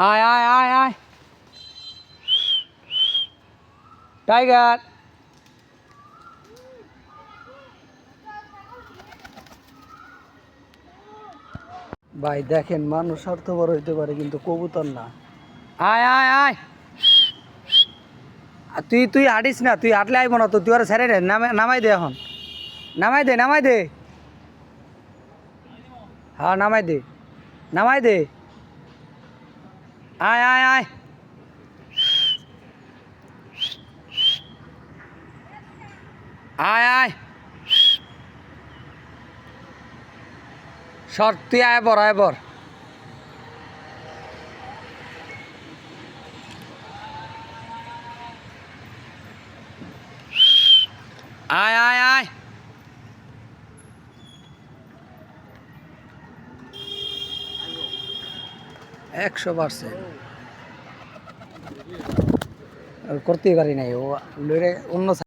আয় আয় আয় আয় টাইগার। ভাই দেখেন, মানুষ স্বার্থপর হইতে পারে কিন্তু কবুতর না। আয় আয় আয়, তুই তুই হাঁটিস না, তুই হাঁটলে আইব না তো, তুই আর ছেড়ে দে, নামাই দে এখন, নামাই দে নামাই দে, হ্যাঁ নামাই দে, নামাই দে। আয় আয় আয়, আয় আয়, সর তুই, আয় বর আয় বর। আয় আয় আয়, 100% করতেই পারি নাই, ও লড়ে অন্য